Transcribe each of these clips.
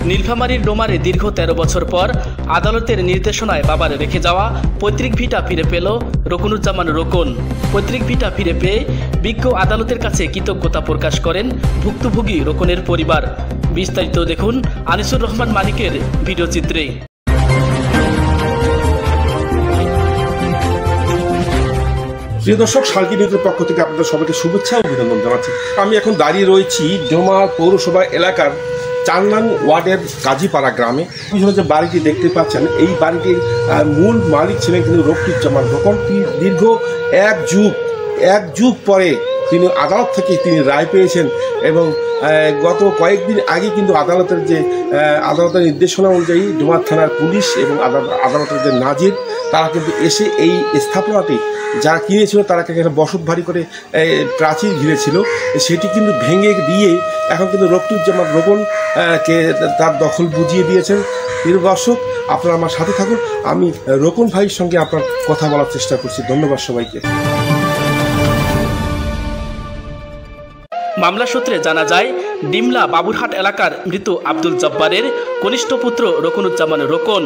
নীলফামারীর ডোমারে দীর্ঘ ১৩ বছর পর আদালতের নির্দেশনায় বাবার রেখে যাওয়া পৈতৃক ভিটা ফিরে পেল রকুনুজ্জামান রোকন। পৈতৃক ভিটা ফিরে পেয়ে বিজ্ঞ আদালতের কাছে কৃতজ্ঞতা প্রকাশ করেন ভুক্তভোগী রোকনের পরিবার। বিস্তারিত দেখুন আনিসুর রহমান মানিকের ভিডিও চিত্রে। প্রিয় দর্শক, শান্তি নিউজের পক্ষ থেকে আপনাদের সবাইকে শুভেচ্ছা ও অভিনন্দন জানাচ্ছি। আমি এখন দাঁড়িয়ে রয়েছি ডোমা পৌরসভা এলাকার ৪ নং ওয়ার্ডের কাজীপাড়া গ্রামে। পিছনে যে বাড়িটি দেখতে পাচ্ছেন, এই বাড়িটির মূল মালিক ছিলেন কিন্তু রকুনুজ্জামান রোকন। দীর্ঘ এক যুগ পরে তিনি আদালত থেকে তিনি রায় পেয়েছেন এবং গত কয়েকদিন আগে কিন্তু আদালতের নির্দেশনা অনুযায়ী ডোমা থানার পুলিশ এবং আদালতের যে নাজির তারা কিন্তু এসে এই স্থাপনাটি যারা কিনেছিল তারা এখানে বসত ভারী করে প্রাচীর ঘিরেছিল, সেটি কিন্তু ভেঙে দিয়ে এখন কিন্তু রকুনুজ্জামান রোকনকে তার দখল বুঝিয়ে দিয়েছেন। প্রিয় দর্শক, আপনারা আমার সাথে থাকুন, আমি রোকন ভাইয়ের সঙ্গে আপনার কথা বলার চেষ্টা করছি। ধন্যবাদ সবাইকে। মামলা সূত্রে জানা যায়, ডিমলা বাবুরহাট এলাকার মৃত আব্দুল জব্বারের কনিষ্ঠ পুত্র রকুনুজ্জামান রোকন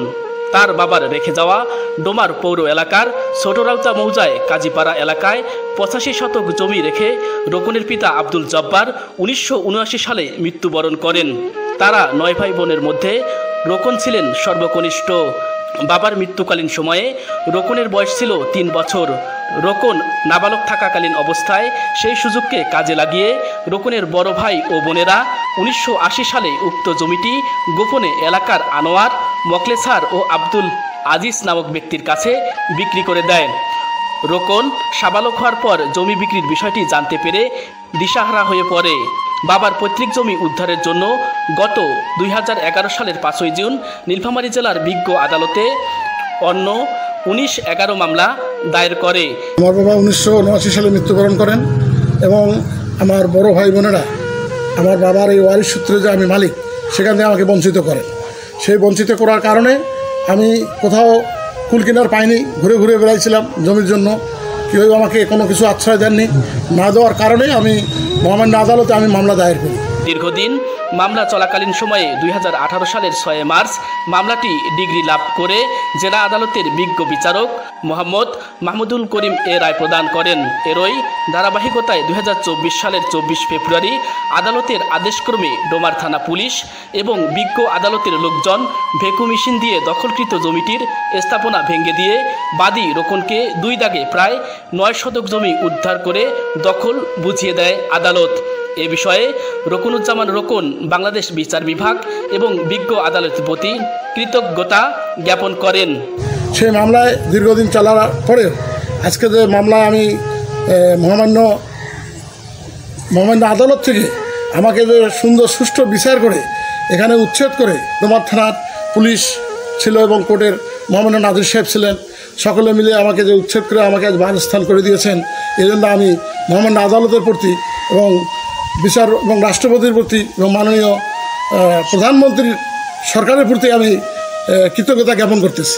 তার বাবার রেখে যাওয়া ডোমার পৌর এলাকার ছোটরাউতা মৌজায় কাজীপাড়া এলাকায় ৮৫ শতক জমি রেখে রোকনের পিতা আব্দুল জব্বার ১৯৭৯ সালে মৃত্যুবরণ করেন। তারা ৯ ভাই বোনের মধ্যে রোকন ছিলেন সর্বকনিষ্ঠ। বাবার মৃত্যুকালীন সময়ে রোকনের বয়স ছিল ৩ বছর। রোকন নাবালক থাকাকালীন অবস্থায় সেই সুযোগকে কাজে লাগিয়ে রোকনের বড় ভাই ও বোনেরা ১৯৮০ সালে উক্ত জমিটি গোপনে এলাকার আনোয়ার, মকলেছার ও আব্দুল আজিজ নামক ব্যক্তির কাছে বিক্রি করে দেয়। রোকন সাবালক হওয়ার পর জমি বিক্রির বিষয়টি জানতে পেরে দিশাহারা হয়ে পড়ে। বাবার পৈতৃক জমি উদ্ধারের জন্য গত ২০১১ সালের ৫ই জুন নীলফামারী জেলার বিজ্ঞ আদালতে অন্য ১৯-১১ মামলা দায়ের করে। আমার বাবা ১৯৭৯ সালে মৃত্যুবরণ করেন এবং আমার বড় ভাই বোনেরা আমার বাবার এই ওয়ারিশ সূত্রে যে আমি মালিক সেখান থেকে আমাকে বঞ্চিত করেন। সেই বঞ্চিত করার কারণে আমি কোথাও কুল কিনার পাইনি, ঘুরে ঘুরে বেড়াইছিলাম জমির জন্য। কেউ আমাকে কোনো কিছু আশ্রয় দেননি, না দেওয়ার কারণে আমি মহামান্য আদালতে আমি মামলা দায়ের করি। দীর্ঘদিন মামলা চলাকালীন সময়ে ২০১৮ সালের ৬ মার্চ মামলাটি ডিগ্রি লাভ করে জেলা আদালতের বিজ্ঞ বিচারক মোহাম্মদ মাহমুদুল করিম রায় প্রদান করেন। এরই ধারাবাহিকতায় ২০২৪ সালের ২৪ ফেব্রুয়ারি আদালতের আদেশক্রমে ডোমার থানা পুলিশ এবং বিজ্ঞ আদালতের লোকজন ভেকু মেশিন দিয়ে দখলকৃত জমিটির স্থাপনা ভেঙে দিয়ে বাদী রোকনকে ২ দাগে প্রায় ৯ শতক জমি উদ্ধার করে দখল বুঝিয়ে দেয় আদালত। এ বিষয়ে রকুনুজ্জামান রোকন বাংলাদেশ বিচার বিভাগ এবং বিজ্ঞ আদালতের প্রতি কৃতজ্ঞতা জ্ঞাপন করেন। সেই মামলায় দীর্ঘদিন চলার পরেও আজকে যে মামলায় আমি মহামান্য আদালত থেকে আমাকে যে সুন্দর সুষ্ঠু বিচার করে এখানে উচ্ছেদ করে ডোমার থানার পুলিশ ছিল এবং কোর্টের মহামান্য নাজির সাহেব ছিলেন, সকলে মিলে আমাকে যে উচ্ছেদ করে আমাকে আজ বাসস্থান করে দিয়েছেন, এই জন্য আমি মহামান্য আদালতের প্রতি এবং বিচার এবং রাষ্ট্রপতির প্রতি এবং মাননীয় প্রধানমন্ত্রীর সরকারের প্রতি আমি কৃতজ্ঞতা জ্ঞাপন করতেছি।